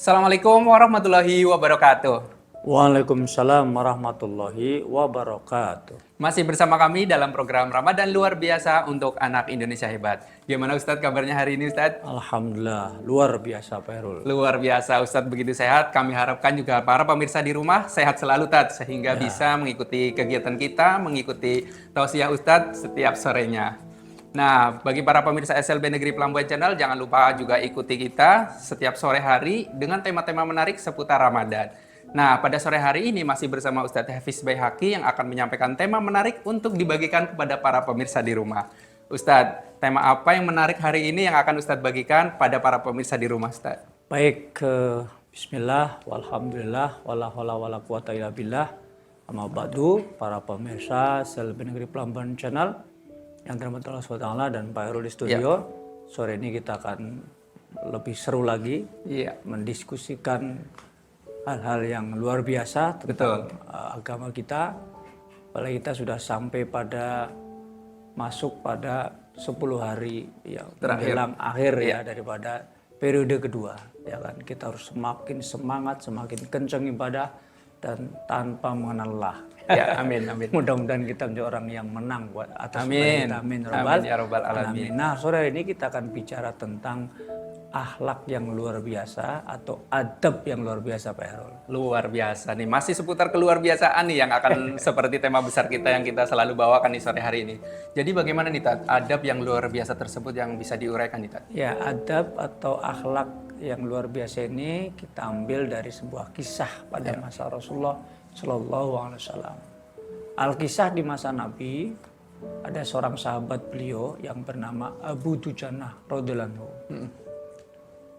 Assalamualaikum warahmatullahi wabarakatuh. Waalaikumsalam warahmatullahi wabarakatuh. Masih bersama kami dalam program Ramadan luar biasa untuk anak Indonesia hebat. Gimana Ustadz kabarnya hari ini Ustadz? Alhamdulillah, luar biasa Pak Herul. Luar biasa Ustadz begitu sehat. Kami harapkan juga para pemirsa di rumah sehat selalu Ustadz. Sehingga bisa mengikuti kegiatan kita, mengikuti tausiah Ustadz setiap sorenya. Nah, bagi para pemirsa SLB Negeri Pelambuan Channel, jangan lupa juga ikuti kita setiap sore hari dengan tema-tema menarik seputar Ramadan. Nah, pada sore hari ini masih bersama Ustadz Hafiz Baihaqi yang akan menyampaikan tema menarik untuk dibagikan kepada para pemirsa di rumah. Ustadz, tema apa yang menarik hari ini yang akan Ustadz bagikan pada para pemirsa di rumah, Ustadz? Baik, bismillah, walhamdulillah, wala haula wala quwata illa billah. Amma ba'du, para pemirsa SLB Negeri Pelambuan Channel yang dirahmati Allah SWT dan Pak Herul di studio. Sore ini kita akan lebih seru lagi mendiskusikan hal-hal yang luar biasa tentang agama kita. Apalagi kita sudah sampai pada masuk pada 10 hari yang menjelang akhir ya daripada periode kedua. Ya kan, kita harus semakin semangat, semakin kencang ibadah dan tanpa mengenal Allah. Ya, amin, amin. Mudah-mudahan kita menjadi orang yang menang buat atas Amin. kita. Amin, Amin ya Rabbal Alamin. Nah, sore ini kita akan bicara tentang akhlak yang luar biasa atau adab yang luar biasa Pak Herul. Luar biasa nih, masih seputar keluar biasaan nih yang akan seperti tema besar kita yang kita selalu bawakan di sore hari ini. Jadi bagaimana nih Tat, adab yang luar biasa tersebut yang bisa diuraikan nih Tat? Ya, adab atau akhlak yang luar biasa ini kita ambil dari sebuah kisah pada masa Rasulullah Shallallahu Alaihi Wasallam. Al-kisah di masa Nabi, ada seorang sahabat beliau yang bernama Abu Dujanah radhiyallahu anhu.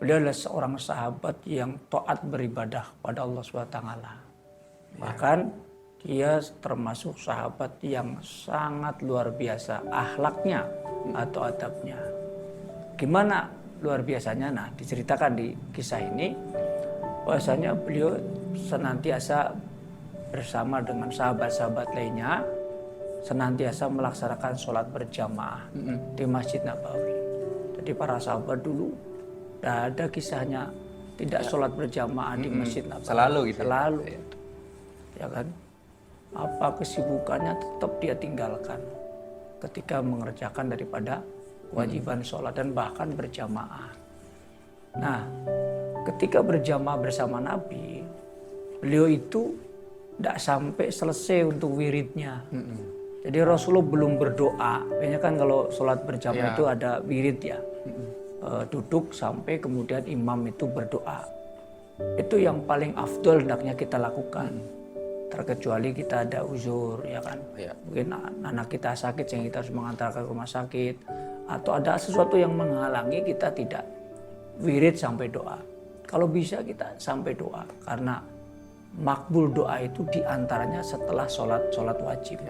Beliau adalah seorang sahabat yang taat beribadah pada Allah SWT. Bahkan dia termasuk sahabat yang sangat luar biasa akhlaknya atau adabnya. Gimana luar biasanya? Nah, diceritakan di kisah ini bahwasanya beliau senantiasa bersama dengan sahabat-sahabat lainnya senantiasa melaksanakan sholat berjamaah di Masjid Nabawi. Jadi para sahabat dulu tidak ada kisahnya tidak sholat berjamaah di Masjid Nabawi. Selalu gitu. Selalu. Ya kan? Apa kesibukannya tetap dia tinggalkan ketika mengerjakan daripada kewajiban sholat dan bahkan berjamaah. Nah, ketika berjamaah bersama Nabi, beliau itu tidak sampai selesai untuk wiridnya. Jadi Rasulullah belum berdoa. Biasanya kan kalau sholat berjamaah itu ada wirid ya. Duduk sampai kemudian imam itu berdoa. Itu yang paling afdol hendaknya kita lakukan. Terkecuali kita ada uzur ya kan. Mungkin anak kita sakit sehingga kita harus mengantarkan ke rumah sakit. Atau ada sesuatu yang menghalangi kita tidak wirid sampai doa. Kalau bisa kita sampai doa. Karena makbul doa itu diantaranya setelah sholat wajib.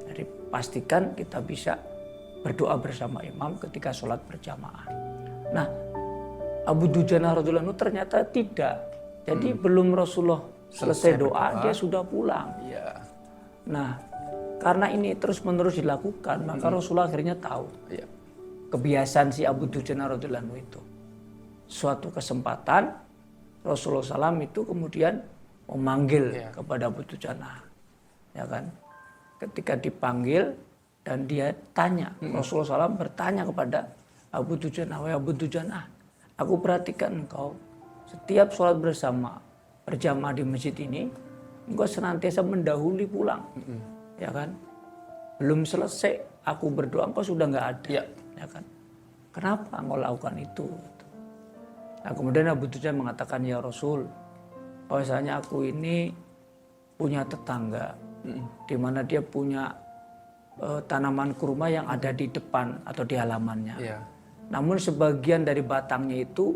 Jadi pastikan kita bisa berdoa bersama imam ketika sholat berjamaah. Nah, Abu Dujanah radhiyallahu anhu ternyata tidak. Jadi belum Rasulullah selesai doa, dia sudah pulang. Nah, karena ini terus-menerus dilakukan, maka Rasulullah akhirnya tahu kebiasaan si Abu Dujanah radhiyallahu anhu itu. Suatu kesempatan Rasulullah SAW itu kemudian memanggil kepada Abu Dujanah, ya kan? Ketika dipanggil dan dia tanya, Rasulullah SAW bertanya kepada Abu Dujanah, wahai Abu Dujanah, aku perhatikan engkau setiap sholat bersama berjamaah di masjid ini, engkau senantiasa mendahului pulang, ya kan? Belum selesai aku berdoa, engkau sudah nggak ada, ya kan? Kenapa engkau lakukan itu? Nah, kemudian Abu Dujanah mengatakan, ya Rasul, bahwasanya aku ini punya tetangga di mana dia punya tanaman kurma yang ada di depan atau di halamannya. Namun sebagian dari batangnya itu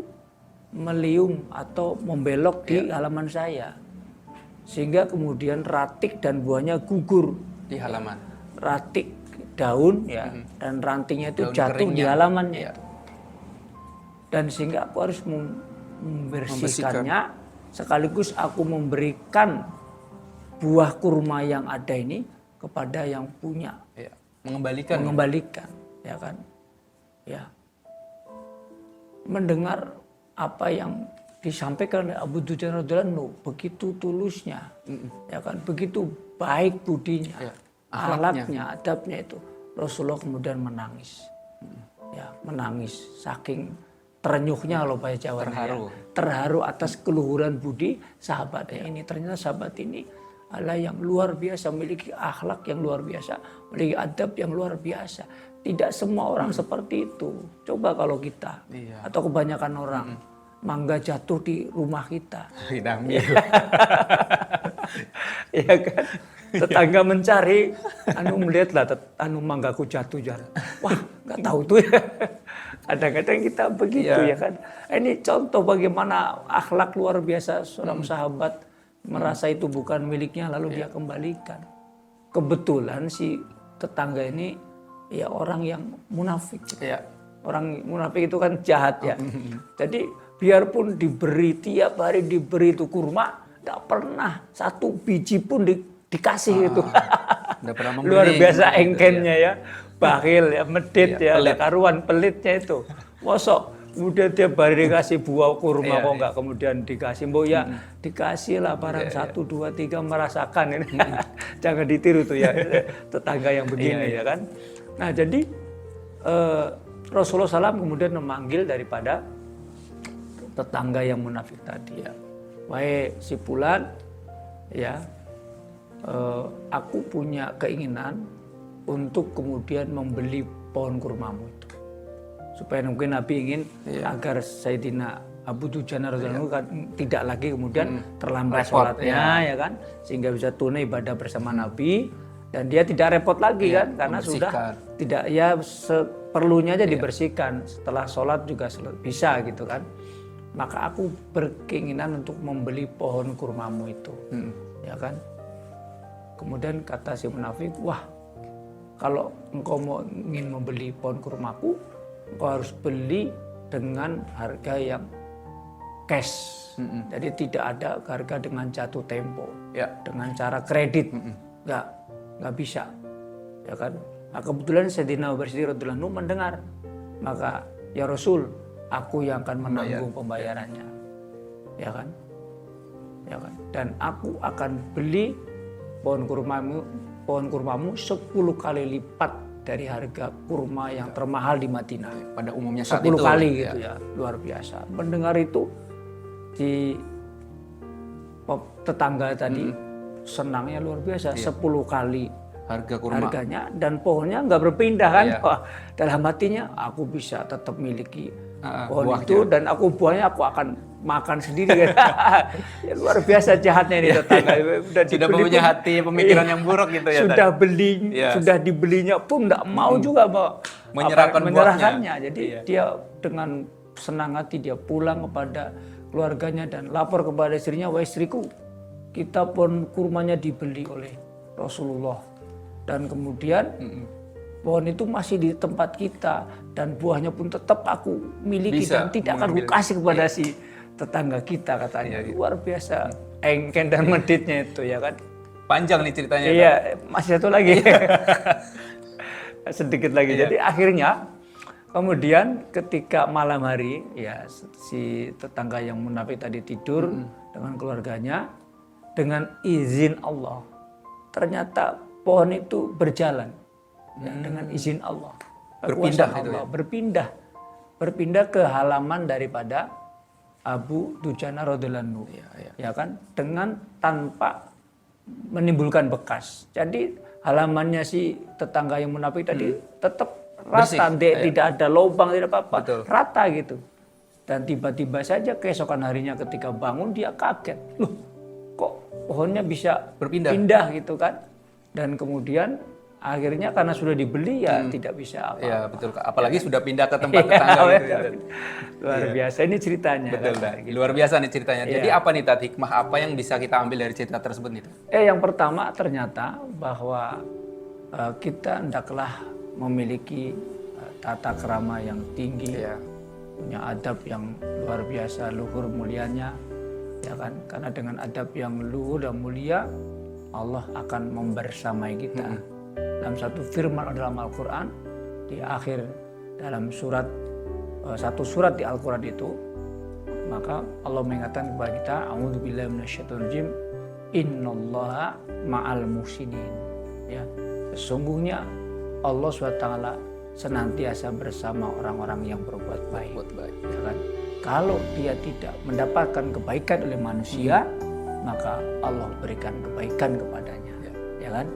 melium atau membelok di halaman saya. Sehingga kemudian ratik dan buahnya gugur di halaman. Ratik daun dan rantingnya itu daun jatuh di halamannya itu. Dan sehingga aku harus membersihkannya sekaligus aku memberikan buah kurma yang ada ini kepada yang punya. Mengembalikan, ya kan? Ya. Mendengar apa yang disampaikan oleh Abu Dujana radhiyallahu anhu begitu tulusnya, ya kan, begitu baik budinya, Ya, akhlaknya, adabnya itu. Rasulullah kemudian menangis, ya menangis saking terenyuhnya kalau bahasa Jawa, terharu atas keluhuran budi sahabatnya ini. Ternyata sahabat ini adalah yang luar biasa, memiliki akhlak yang luar biasa, memiliki adab yang luar biasa. Tidak semua orang seperti itu. Coba kalau kita atau kebanyakan orang mangga jatuh di rumah kita, Kita ambil. ya kan? Tetangga mencari, melihatlah manggaku jatuh jalan. Wah, nggak tahu tuh ya. Kadang-kadang kita begitu ya kan. Ini contoh bagaimana akhlak luar biasa seorang sahabat merasa itu bukan miliknya lalu dia kembalikan. Kebetulan si tetangga ini ya orang yang munafik. Ya. Orang munafik itu kan jahat ya. Jadi biarpun diberi tiap hari diberi itu kurma, tidak pernah satu biji pun dikasih itu. Luar biasa engkennya ya, bakhil ya, medit ya, ada karuan pelitnya itu. Mosok kemudian tiap hari dikasih buah kurma kok nggak kemudian dikasih, mbok ya dikasih lah barang 1, 2, 3 merasakan ini. Jangan ditiru tuh ya tetangga yang begini ya kan. Nah jadi Rasulullah SAW kemudian memanggil daripada tetangga yang munafik tadi ya. Wahai si Fulan, ya aku punya keinginan untuk kemudian membeli pohon kurmamu itu. Supaya mungkin Nabi ingin agar Sayyidina Abu Dujana radhiyallahu anhu kan tidak lagi kemudian terlambat sholatnya ya kan, sehingga bisa tunai ibadah bersama Nabi dan dia tidak repot lagi kan karena sudah tidak ya seperlunya aja dibersihkan setelah sholat juga bisa gitu kan. Maka aku berkeinginan untuk membeli pohon kurmamu itu, ya kan. Kemudian kata si munafik, wah kalau engkau ingin membeli pohon kurmaku, engkau harus beli dengan harga yang cash. Jadi tidak ada harga dengan jatuh tempo, dengan cara kredit, nggak bisa, ya kan. Nah, kebetulan Sayyidina Abu Bakar radhiyallahu anhu mendengar, maka ya Rasul, aku yang akan menanggung pembayarannya, ya kan, ya kan. Dan aku akan beli pohon kurmamu 10 kali lipat dari harga kurma yang termahal di Madinah. Pada umumnya saat 10 itu. 10 kali gitu ya, luar biasa. Mendengar itu di tetangga tadi senangnya luar biasa, 10 kali harga kurma. Harganya dan pohonnya nggak berpindah kan. Wah, dalam hatinya aku bisa tetap miliki pohon itu dan buahnya aku akan makan sendiri kan. Ya, luar biasa jahatnya ini tetangga. Sudah punya hati pemikiran yang buruk gitu ya. Sudah sudah dibelinya pun nggak mau juga menyerahkannya. Jadi dia dengan senang hati dia pulang kepada keluarganya dan lapor kepada istrinya, wah istriku, kita pohon kurmanya dibeli oleh Rasulullah dan kemudian pohon itu masih di tempat kita dan buahnya pun tetap aku miliki dan tidak akan aku kasih kepada si tetangga kita katanya. Luar biasa engken dan meditnya itu ya kan. Panjang nih ceritanya. Iya, masih satu lagi. Sedikit lagi. Jadi akhirnya kemudian ketika malam hari ya si tetangga yang munafik tadi tidur dengan keluarganya, dengan izin Allah ternyata pohon itu berjalan ya, dengan izin Allah. Berpindah ke halaman daripada Abu Dujana radhiyallahu anhu, ya kan, dengan tanpa menimbulkan bekas. Jadi halamannya si tetangga yang munafik tadi tetap rata, tidak ada lubang, tidak apa-apa, rata gitu. Dan tiba-tiba saja keesokan harinya ketika bangun dia kaget, loh kok pohonnya bisa berpindah gitu kan. Dan kemudian akhirnya karena sudah dibeli ya tidak bisa apa-apa. Ya betul, apalagi sudah pindah ke tempat tetangga gitu. Luar biasa ini ceritanya. Betul, gitu. Luar biasa nih ceritanya. Jadi apa nih Tat, hikmah apa yang bisa kita ambil dari cerita tersebut nih? Yang pertama ternyata bahwa kita hendaklah memiliki tata krama yang tinggi, punya adab yang luar biasa, luhur mulianya, ya kan? Karena dengan adab yang luhur dan mulia, Allah akan membersamai kita. Dalam satu firman dalam Al-Quran, di akhir dalam satu surat di Al-Quran itu, Maka Allah mengatakan kepada kita, a'udzubillahi minasyaitonirrajim, innallaha ma'al muhsinin. Ya, sesungguhnya Allah SWT senantiasa bersama orang-orang yang berbuat baik. Ya kan? Kalau dia tidak mendapatkan kebaikan oleh manusia, maka Allah berikan kebaikan kepadanya. Ya kan?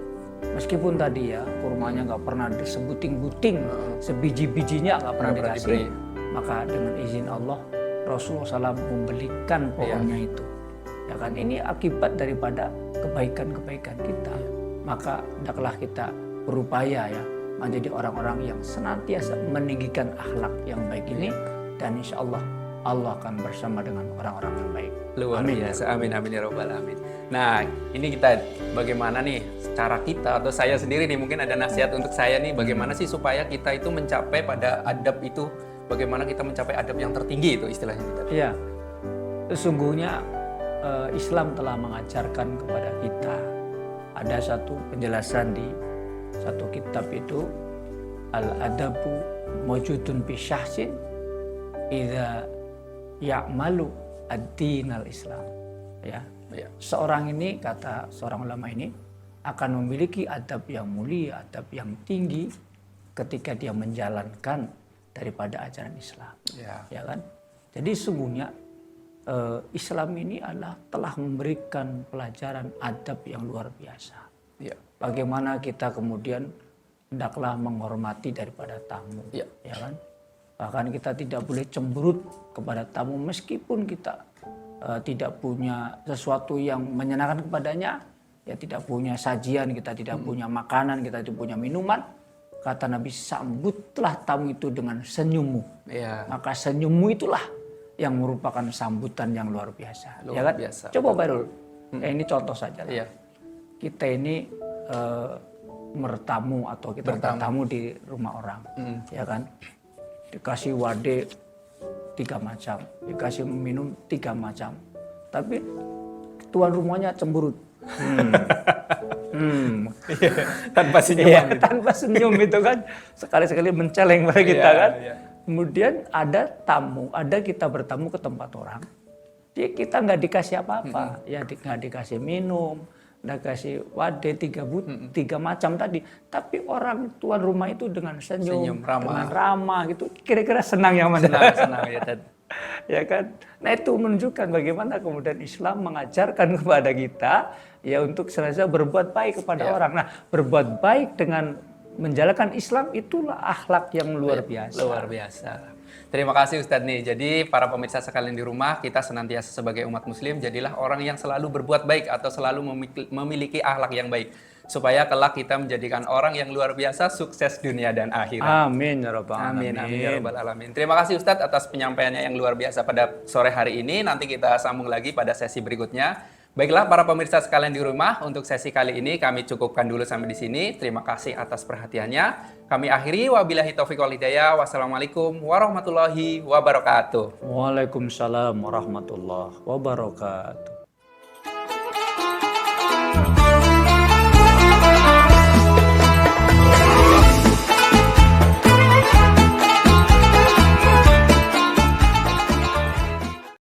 Meskipun tadi ya kurmanya nggak pernah disebuting-buting, sebiji-bijinya nggak pernah dikasih, maka dengan izin Allah Rasulullah SAW membelikan pohonnya itu. Ya kan? Ini akibat daripada kebaikan-kebaikan kita. Maka hendaklah kita berupaya ya menjadi orang-orang yang senantiasa meninggikan akhlak yang baik ini, dan insya Allah Allah akan bersama dengan orang-orang yang baik. Luar biasa. Amin amin ya robbal alamin. Nah, ini kita bagaimana nih cara kita atau saya sendiri nih, mungkin ada nasihat untuk saya nih, bagaimana sih supaya kita itu mencapai pada adab itu, bagaimana kita mencapai adab yang tertinggi itu istilahnya kita. Iya. Sesungguhnya Islam telah mengajarkan kepada kita, ada satu penjelasan di satu kitab itu, al-adabu mawjudun fi syahsin idza ya'malu ad-din al-Islam. Ya. Seorang ini, kata seorang ulama ini, akan memiliki adab yang mulia, adab yang tinggi ketika dia menjalankan daripada ajaran Islam. Ya kan? Jadi sesungguhnya Islam ini adalah telah memberikan pelajaran adab yang luar biasa. Bagaimana kita kemudian hendaklah menghormati daripada tamu, ya kan? Bahkan kita tidak boleh cemberut kepada tamu meskipun kita tidak punya sesuatu yang menyenangkan kepadanya, ya tidak punya sajian, kita tidak punya makanan, kita tidak punya minuman. Kata Nabi, sambutlah tamu itu dengan senyummu. Maka senyummu itulah yang merupakan sambutan yang luar biasa. Ya kan? Coba Pak Irul, ini contoh saja lah. Kita ini bertamu atau kita bertamu di rumah orang, ya kan? Dikasih wade 3 macam, dikasih minum 3 macam, tapi tuan rumahnya cemberut. Tanpa senyum. Gitu. Tanpa senyum itu kan, sekali-sekali menceleng pada kita kan. Kemudian ada tamu, kita bertamu ke tempat orang, kita nggak dikasih apa-apa, ya nggak dikasih minum, nggak kasih wade 3 macam tadi, tapi orang tuan rumah itu dengan senyum dengan ramah gitu, kira-kira senang yang mana? Senang ya Tad. Ya kan? Nah itu menunjukkan bagaimana kemudian Islam mengajarkan kepada kita ya untuk senantiasa berbuat baik kepada orang. Nah berbuat baik dengan menjalankan Islam itulah akhlak yang luar biasa. Luar biasa. Terima kasih Ustadz nih. Jadi para pemirsa sekalian di rumah, kita senantiasa sebagai umat muslim jadilah orang yang selalu berbuat baik atau selalu memiliki akhlak yang baik, supaya kelak kita menjadikan orang yang luar biasa, sukses dunia dan akhirat. Amin ya rabbal alamin. Amin ya rabbal alamin. Terima kasih Ustadz atas penyampaiannya yang luar biasa pada sore hari ini. Nanti kita sambung lagi pada sesi berikutnya. Baiklah para pemirsa sekalian di rumah, untuk sesi kali ini kami cukupkan dulu sampai di sini. Terima kasih atas perhatiannya. Kami akhiri, wabillahi taufiq wal hidayah. Wassalamualaikum warahmatullahi wabarakatuh. Waalaikumsalam warahmatullahi wabarakatuh.